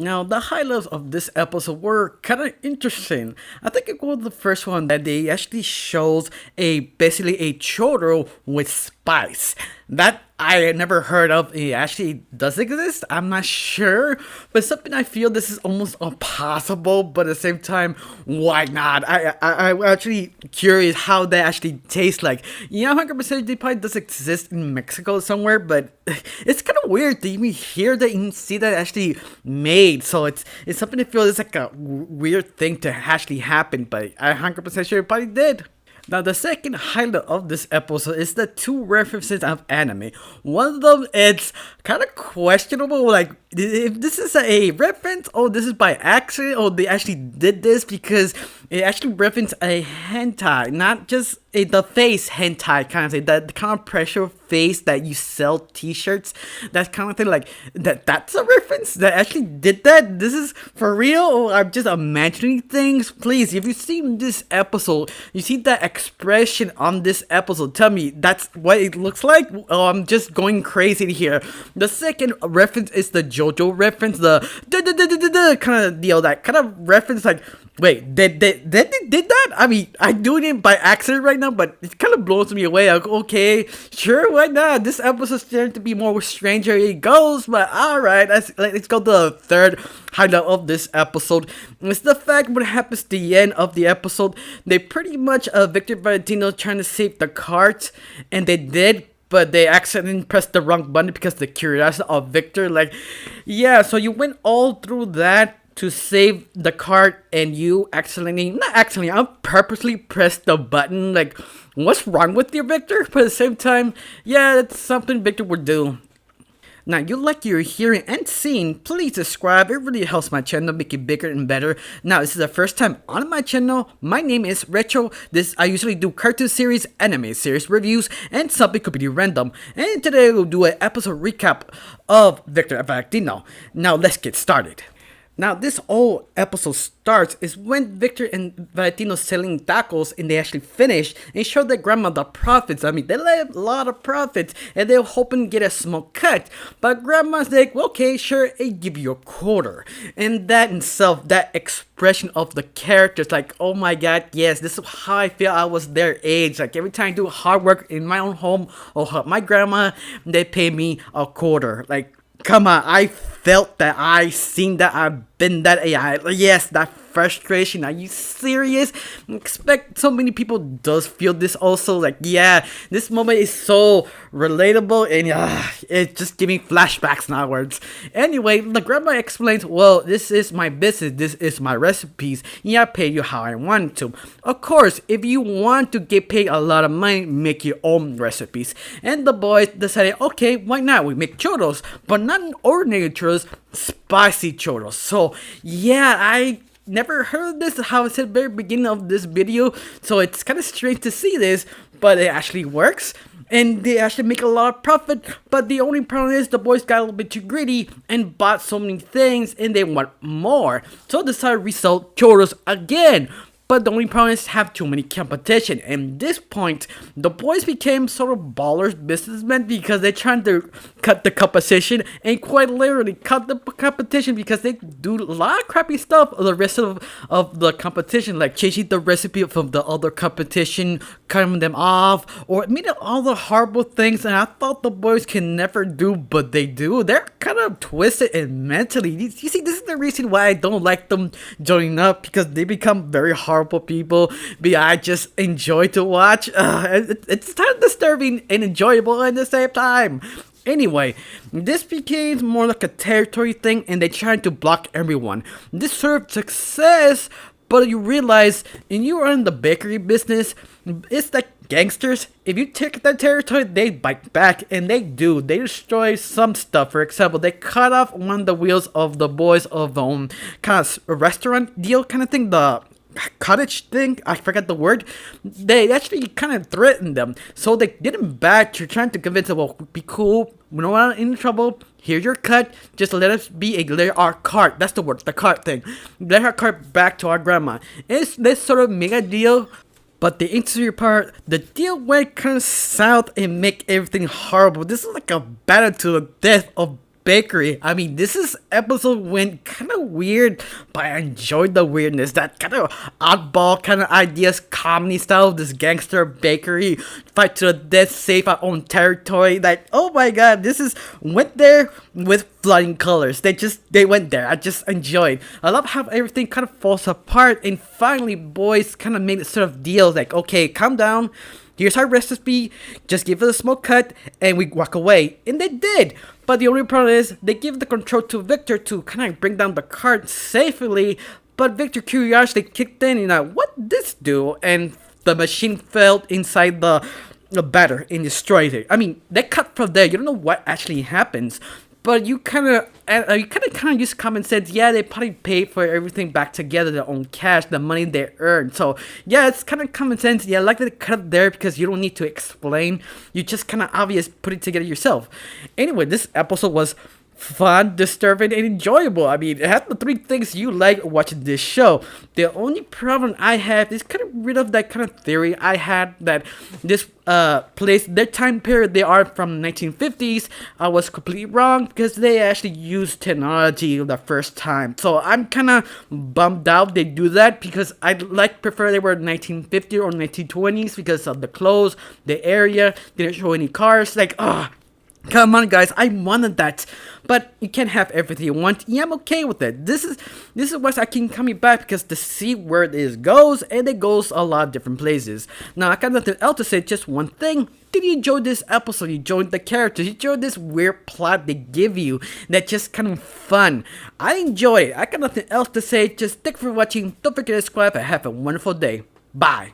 Now, the highlights of this episode were kind of interesting. I think it was the first one that they actually shows basically a churro with spice. That I had never heard of. It actually does exist. I'm not sure, but something I feel this is almost impossible. But at the same time, why not? I'm actually curious how that actually tastes like. Yeah, 100% they probably does exist in Mexico somewhere, but it's kind of weird to even hear that and see that actually made. So it's something to feel it's like a weird thing to actually happen, but I'm 100% sure it probably did. Now, the second highlight of this episode is the two references of anime. One of them, it's kind of questionable, like, if this is a reference, or this is by accident, or they actually did this because it actually referenced a hentai, not just the face hentai kind of thing, that kind of pressure face that you sell t-shirts, that kind of thing, like, that's a reference that actually did that? This is for real, or I'm just imagining things? Please, if you've seen this episode, you see that expression on this episode, tell me that's what it looks like? Oh, I'm just going crazy here. The second reference is the JoJo reference, the kind of deal, that kind of reference, like, wait, did they did that? I mean, I'm doing it by accident right now, but it kind of blows me away. Like, okay, sure, why not? This episode's starting to be more stranger it goes, but alright, let's go to the third highlight of this episode. It's the fact what happens at the end of the episode. They pretty much, Victor Valentino trying to save the cards, and they did, but they accidentally pressed the wrong button because the curiosity of Victor. Like, yeah, so you went all through that to save the card, and you not accidentally, I purposely pressed the button. Like, what's wrong with you, Victor? But at the same time, yeah, that's something Victor would do. Now, you like you're hearing and seeing, please subscribe. It really helps my channel make it bigger and better. Now, this is the first time on my channel. My name is Retro. I usually do cartoon series, anime series reviews, and something completely random. And today we'll do an episode recap of Victor Valentino. Now, let's get started. Now, this whole episode starts is when Victor and Valentino selling tacos, and they actually finish and show their grandma the profits. I mean, they left a lot of profits, and they're hoping to get a small cut. But grandma's like, well, okay, sure, I give you a quarter. And that in itself, that expression of the characters, like, oh my god, yes, this is how I feel I was their age. Like, every time I do hard work in my own home or help my grandma, they pay me a quarter. Like, come on, I felt that, I seen that, I've been that AI. Yes, that frustration. Are you serious? I expect so many people does feel this also. Like, yeah, this moment is so relatable, and it's just giving flashbacks in other words. Anyway, the grandma explains, well, this is my business, this is my recipes, yeah, I pay you how I want to. Of course, if you want to get paid a lot of money, make your own recipes. And the boys decided, okay, why not? We make churros, but not ordinary churros, spicy churros. So yeah, I never heard this, how I said at the very beginning of this video, so it's kind of strange to see this, but it actually works, and they actually make a lot of profit. But the only problem is the boys got a little bit too greedy and bought so many things, and they want more, so decided to resell churros again. But the only problem is have too many competition. And at this point, the boys became sort of ballers businessmen because they're trying to cut the competition, and quite literally cut the competition, because they do a lot of crappy stuff the rest of the competition, like changing the recipe from the other competition, cutting them off, or meaning all the horrible things. And I thought the boys can never do, but they do. They're kind of twisted and mentally. You see, this is the reason why I don't like them joining up, because they become very horrible people, but I just enjoy to watch. It's kind of disturbing and enjoyable at the same time. Anyway, this became more like a territory thing, and they tried to block everyone. This served success, but you realize, and you are in the bakery business, it's like gangsters. If you take that territory, they bite back, and they do. They destroy some stuff. For example, they cut off one of the wheels of the boys of kind of a restaurant deal kind of thing, the cottage thing, I forgot the word. They actually kind of threatened them, so they did them back. You're trying to convince them, well, be cool, we don't want any trouble, here's your cut, just let us let our cart, that's the word, the cart thing, let our cart back to our grandma. It's this sort of mega deal. But the interesting part, the deal went kind of south and make everything horrible. This is like a battle to the death of bakery. I mean, episode went kind of weird, but I enjoyed the weirdness. That kind of oddball kind of ideas, comedy style of this gangster bakery fight to the death, save our own territory. Like, oh my god, went there with flying colors. They went there. I just enjoyed. I love how everything kind of falls apart, and finally, boys kind of made a sort of deal. Like, okay, calm down. Here's our recipe, just give it a small cut, and we walk away. And they did. But the only problem is, they give the control to Victor to kind of bring down the cart safely, but Victor curiosity kicked in, what this do? And the machine fell inside the batter and destroyed it. I mean, they cut from there, you don't know what actually happens. But you kind of use common sense. Yeah, they probably paid for everything back together, their own cash, the money they earned. So yeah, it's kind of common sense. Yeah, I like that they cut it there because you don't need to explain. You just kind of obvious put it together yourself. Anyway, this episode was fun, disturbing, and enjoyable. I mean, it has the three things you like watching this show. The only problem I have is kind of rid of that kind of theory I had that this place, their time period, they are from 1950s. I was completely wrong because they actually used technology the first time. So I'm kind of bummed out they do that because I'd prefer they were 1950 or 1920s because of the clothes, the area, they didn't show any cars. Like, come on, guys, I wanted that, but you can't have everything you want. Yeah, I'm okay with it. This is why I keep coming back because to see where this goes, and it goes a lot of different places. Now, I got nothing else to say, just one thing. Did you enjoy this episode? You enjoyed the characters? You enjoyed this weird plot they give you that's just kind of fun? I enjoy it. I got nothing else to say. Just thanks for watching. Don't forget to subscribe and have a wonderful day. Bye.